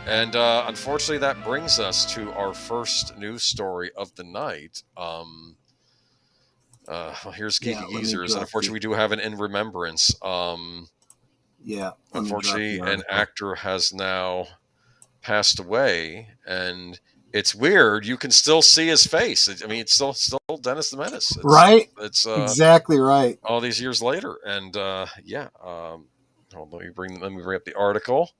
And unfortunately, that brings us to our first news story of the night. Well, here's Geeky Geezers, and unfortunately, we do have an In Remembrance. Unfortunately, an actor has now passed away, and it's weird. You can still see his face. I mean, it's still Dennis the Menace. Right? It's exactly right. All these years later, and let me bring up the article.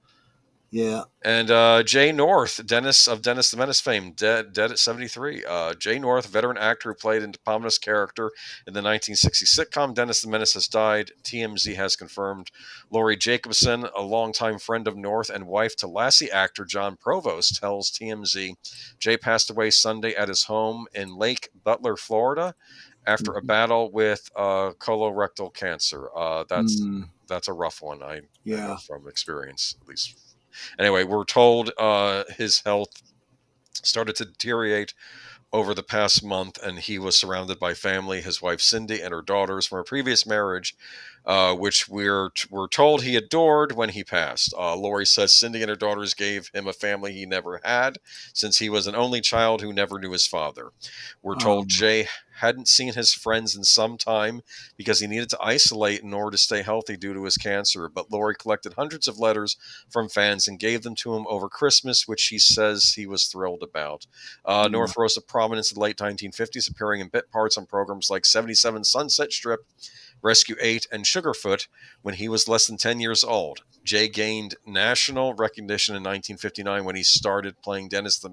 Yeah. And Jay North, Dennis of Dennis the Menace fame, dead at 73. Jay North, veteran actor who played an eponymous character in the 1960 sitcom Dennis the Menace, has died. TMZ has confirmed. Laurie Jacobson, a longtime friend of North and wife to Lassie actor John Provost, tells TMZ Jay passed away Sunday at his home in Lake Butler, Florida, after a battle with colorectal cancer. That's a rough one. I know from experience, at least. Anyway, we're told his health started to deteriorate over the past month, and he was surrounded by family, his wife Cindy and her daughters from a previous marriage, which we're told he adored when he passed. Laurie says Cindy and her daughters gave him a family he never had, since he was an only child who never knew his father. We're told Jay hadn't seen his friends in some time because he needed to isolate in order to stay healthy due to his cancer. But Laurie collected hundreds of letters from fans and gave them to him over Christmas, which he says he was thrilled about. North rose to prominence in the late 1950s, appearing in bit parts on programs like 77 Sunset Strip, Rescue 8, and Sugarfoot when he was less than 10 years old. Jay gained national recognition in 1959 when he started playing Dennis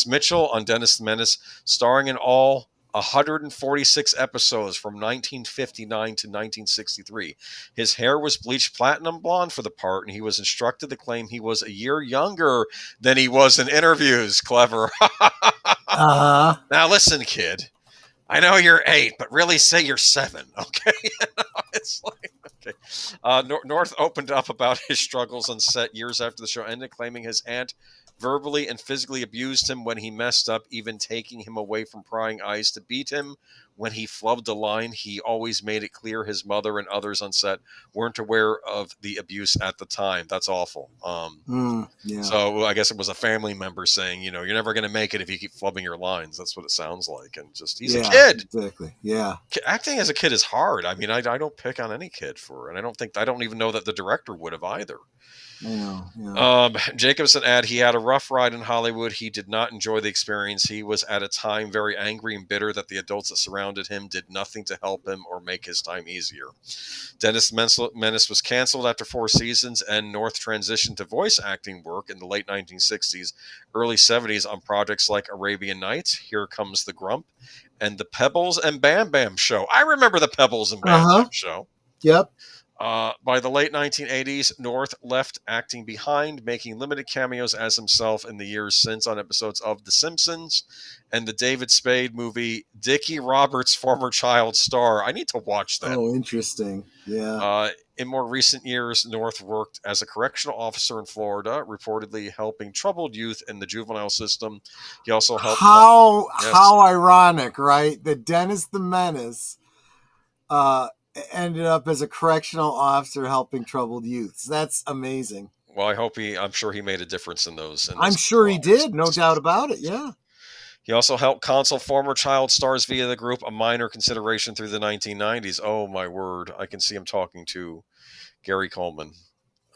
Mitchell on Dennis the Menace, starring in all 146 episodes from 1959 to 1963. His hair was bleached platinum blonde for the part, and he was instructed to claim he was a year younger than he was in interviews. Clever. Now listen, kid. I know you're 8, but really say you're 7, okay? It's like, okay. North opened up about his struggles on set years after the show ended, claiming his aunt verbally and physically abused him when he messed up, even taking him away from prying eyes to beat him when he flubbed a line. He always made it clear his mother and others on set weren't aware of the abuse at the time. That's awful. So I guess it was a family member saying, you're never going to make it if you keep flubbing your lines. That's what it sounds like. And just, he's a kid. Exactly. Yeah. Acting as a kid is hard. I mean, I don't pick on any kid for it. And I don't even know that the director would have either. Jacobson added he had a rough ride in Hollywood. He did not enjoy the experience. He was at a time very angry and bitter that the adults that surrounded him did nothing to help him or make his time easier. Dennis Menace was canceled after 4 seasons, and North transitioned to voice acting work in the late 1960s, early 70s on projects like Arabian Nights, Here Comes the Grump, and the Pebbles and Bam Bam Show. I remember the Pebbles and Bam Bam Show. Yep. By the late 1980s, North left acting behind, making limited cameos as himself in the years since on episodes of The Simpsons and the David Spade movie Dickie Roberts' Former Child Star. I need to watch that. Oh, interesting. Yeah. In more recent years, North worked as a correctional officer in Florida, reportedly helping troubled youth in the juvenile system. He also helped... How ironic, right? That Dennis the Menace... ended up as a correctional officer helping troubled youths. That's amazing. Well, I'm sure he made a difference in those. I'm sure he did. No doubt about it. Yeah. He also helped console former child stars via the group, a minor consideration through the 1990s. Oh, my word. I can see him talking to Gary Coleman.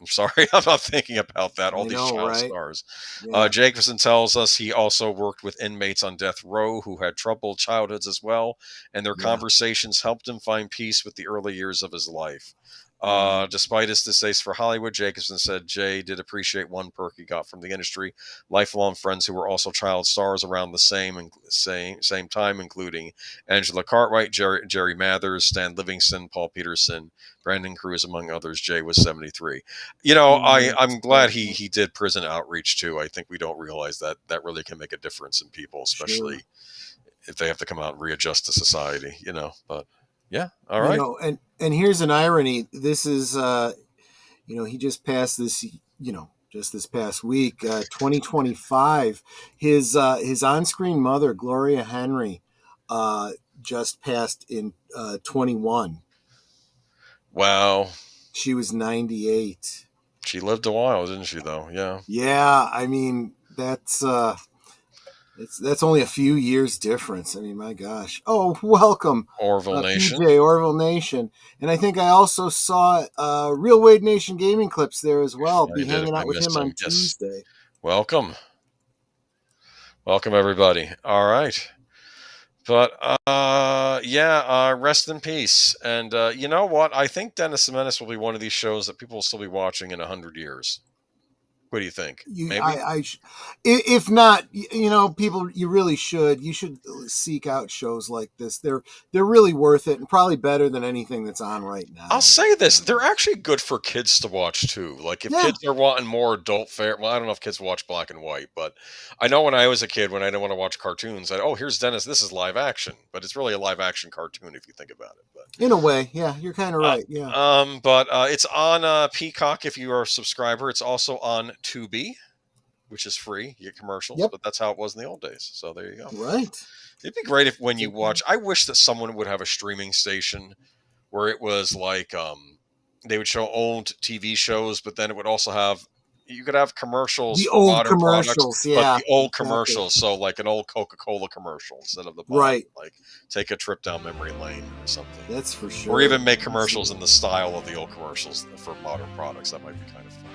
I'm sorry, I'm not thinking about that. All these child stars. Yeah. Jacobson tells us he also worked with inmates on death row who had troubled childhoods as well, and their conversations helped him find peace with the early years of his life. Despite his distaste for Hollywood, Jacobson said Jay did appreciate one perk he got from the industry: lifelong friends who were also child stars around the same time, including Angela Cartwright, Jerry Mathers, Stan Livingston, Paul Peterson, Brandon Cruz, among others. Jay was 73. I'm glad he did prison outreach too. I think we don't realize that really can make a difference in people, especially if they have to come out and readjust to society, but yeah. All right. And here's an irony. This is, he just passed this, just this past week, 2025. His on-screen mother, Gloria Henry, just passed in 21. Wow. She was 98. She lived a while, didn't she? Though, yeah. Yeah, I mean that's only a few years difference. I mean, my gosh. Oh, welcome, Orville Nation. PJ, Orville Nation. And I think I also saw Real Wade Nation gaming clips there as well. Be hanging out with him on Tuesday. Welcome. Welcome, everybody. All right. But, rest in peace. And you know what? I think Dennis the Menace will be one of these shows that people will still be watching in 100 years. What do you think? Maybe? If not, people, you really should. You should seek out shows like this. They're really worth it and probably better than anything that's on right now. I'll say this. They're actually good for kids to watch, too. Like, if kids are wanting more adult fare, well, I don't know if kids watch black and white, but I know when I was a kid, when I didn't want to watch cartoons, here's Dennis, this is live action. But it's really a live action cartoon if you think about it. But in a way, yeah, you're kind of right, yeah. But it's on Peacock if you are a subscriber. It's also on Tubi, which is free. You get commercials, but that's how it was in the old days. So there you go. Right. It'd be great if when you watch, I wish that someone would have a streaming station where it was like they would show old TV shows, but then it would also have, you could have commercials, the old commercials, products, but the old commercials. So like an old Coca-Cola commercial instead of the bottle. Right. Like take a trip down memory lane or something. That's for sure. Or even make commercials in the style of the old commercials for modern products. That might be kind of fun.